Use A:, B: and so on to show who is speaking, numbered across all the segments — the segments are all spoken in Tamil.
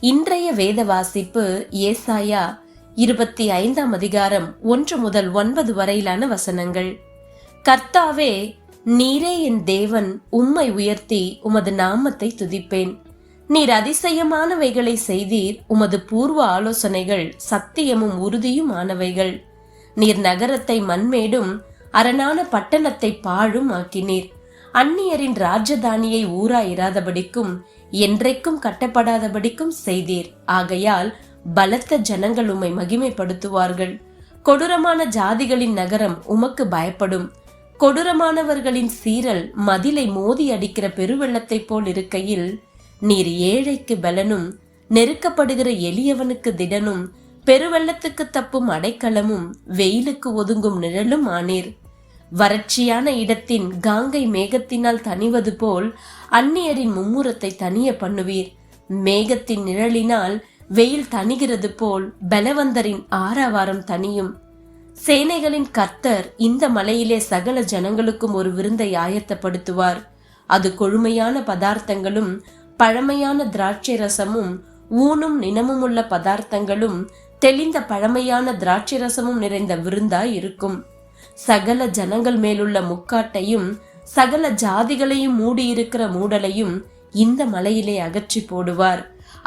A: இன்றைய வேத வாசிப்பு ஏசாயா 25ஆம் அதிகாரம் 1 முதல் 9 வரையிலான வசனங்கள். கர்த்தாவே, நீரே என் தேவன், உம்மை உயர்த்தி உமது நாமத்தை துதிப்பேன். நீர் அதிசயமானவைகளை செய்தீர், உமது பூர்வ ஆலோசனைகள் சத்தியமும் உறுதியும் ஆனவைகள். நீர் நகரத்தை மண்மேடும் அரணான பட்டணத்தை பாழும் ஆக்கினீர். அந்நியரின் ராஜதானியை ஊராயிராதபடிக்கும் என்றைக்கும் கட்டப்படாதபடிக்கும் செய்தீர். ஆகையால் பலத்த ஜனங்கள் உம்மை மகிமைப்படுத்துவார்கள். கொடூரமான ஜாதிகளின் நகரம் உமக்கு பயப்படும். கொடூரமானவர்களின் சீரல் மதிலை மோதி அடிக்கிற பெருவெள்ளத்தை போல் இருக்கையில், நீர் ஏழைக்கு பலனும் நெருக்கப்படுகிற எளியவனுக்கு திடனும் பெருவெள்ளத்துக்கு தப்பும் அடைக்கலமும் வெயிலுக்கு ஒதுங்கும் நிழலும் ஆனீர். வறட்சியான இடத்தின் காங்கை மேகத்தினால் தணிவது போல் அந்நியரின் மும்முரத்தை தனிய பண்ணுவீர். மேகத்தின் நிழலினால் வெயில் தணிகிறது போல் பலவந்தரின் ஆரவாரம் தனியும். சேனைகளின் கர்த்தர் இந்த மலையிலே சகல ஜனங்களுக்கும் ஒரு விருந்தை ஆயத்தப்படுத்துவார். அது கொழுமையான பதார்த்தங்களும் பழமையான திராட்சை ரசமும் ஊனும் நினமும் உள்ள பதார்த்தங்களும் தெளிந்த பழமையான திராட்சை ரசமும் நிறைந்த விருந்தாய் இருக்கும். சகல ஜனங்கள் மேலுள்ள முக்காட்டையும் சகல ஜாதிகளையும் மூடியிருக்கிற மூடலையும் இந்த மலையிலே அகற்றி போடுவார்.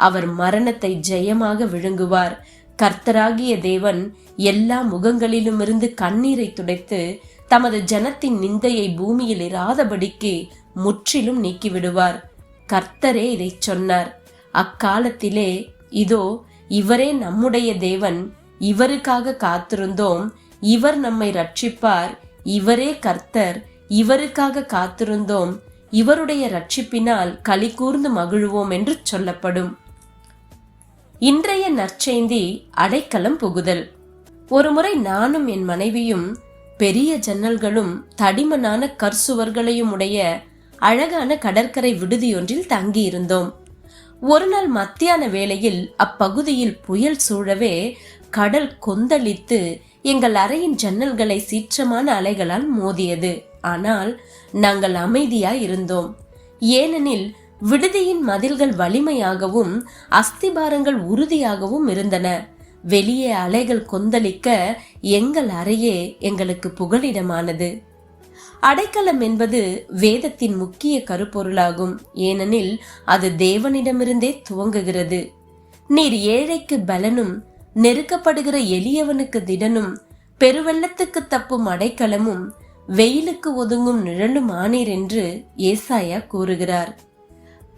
A: அவர் மரணத்தை ஜெயமாக விழுங்குவார். கர்த்தராகிய தேவன் எல்லா முகங்களிலும் இருந்து கண்ணீரை துடைத்து தமது ஜனத்தின் நிந்தையை பூமியில் இராதபடிக்கு முற்றிலும் நீக்கிவிடுவார். கர்த்தரே இதை சொன்னார். அக்காலத்திலே, இதோ இவரே நம்முடைய தேவன், இவருக்காக காத்திருந்தோம், இவர் நம்மை ரட்சிப்பார், இவரே கர்த்தர், இவருக்காக காத்திருந்தோம், இவருடைய ரட்சிப்பினால் களி கூர்ந்து மகிழ்வோம் என்று சொல்லப்படும். இன்றைய நற்செய்தி அடைக்கலம் புகுதல். ஒருமுறை நானும் என் மனைவியும் பெரிய ஜன்னல்களும் தடிமனான கற்சுவர்களையும் உடைய அழகான கடற்கரை விடுதியொன்றில் தங்கியிருந்தோம். ஒரு நாள் மத்தியான வேளையில் அப்பகுதியில் புயல் சூழவே கடல் கொந்தளித்து எங்கள் அறையின் ஜன்னல்களை சீற்றமான அலைகளால் மோதியது. ஆனால் நாங்கள் அமைதியாய் இருந்தோம். ஏனெனில் விடுதியின் மதில்கள் வலிமையாகவும் அஸ்திபாரங்கள் உறுதியாகவும் இருந்தன. வெளியே அலைகள் கொந்தளிக்க எங்கள் அறையே எங்களுக்கு புகலிடமானது. அடைக்கலம் என்பது வேதத்தின் முக்கிய கருப்பொருளாகும். ஏனெனில் அது தேவனிடமிருந்தே துவங்குகிறது. நீர் ஏழைக்கு பலனும் நெருக்கப்படுகிற எளியவனுக்கு திடனும் பெருவெள்ளத்துக்கு தப்பும் அடைக்கலமும் வெயிலுக்கு ஒதுங்கும் நிழலும் ஆனீர் என்று ஏசாயா கூறுகிறார்.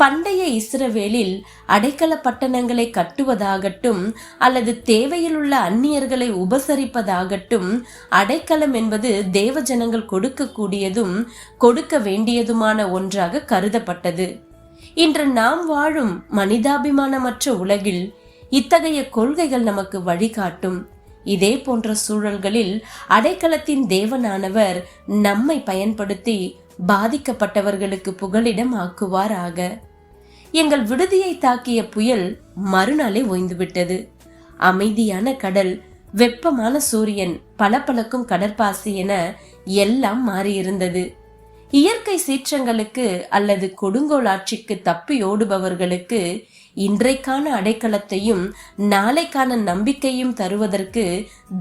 A: பண்டைய இஸ்ரவேலில் அடைக்கல பட்டணங்களை கட்டுவதாகட்டும் அல்லது தேவையில் உள்ள அந்நியர்களை உபசரிப்பதாகட்டும், அடைக்கலம் என்பது தேவ ஜனங்கள் கொடுக்கக்கூடியதும் கொடுக்க வேண்டியதுமான ஒன்றாக கருதப்பட்டது. இன்று நாம் வாழும் மனிதாபிமானமற்ற உலகில் இத்தகைய கொள்கைகள் நமக்கு வழிகாட்டும். இதே போன்ற சூழல்களில் அடைக்கலத்தின் தேவனானவர் நம்மை பயன்படுத்தி பாதிக்கப்பட்டவர்களுக்கு புகலிடம் ஆக்குவாராக. எங்கள் விடுதியை தாக்கிய புயல் மறுநாளே ஓய்ந்துவிட்டது. அமைதியான கடல், வெப்பமான சூரியன், பளபளக்கும் கடற்பாசி என எல்லாம் மாறியிருந்தது. இயற்கை சீற்றங்களுக்கு அல்லது கொடுங்கோல் ஆட்சிக்கு தப்பி ஓடுபவர்களுக்கு இன்றைக்கான அடைக்கலத்தையும் நாளைக்கான நம்பிக்கையும் தருவதற்கு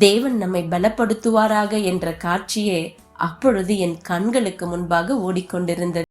A: தேவன் நம்மை பலப்படுத்துவாராக என்ற காட்சியே அப்பொழுது என் கண்களுக்கு முன்பாக ஓடிக்கொண்டிருந்தது.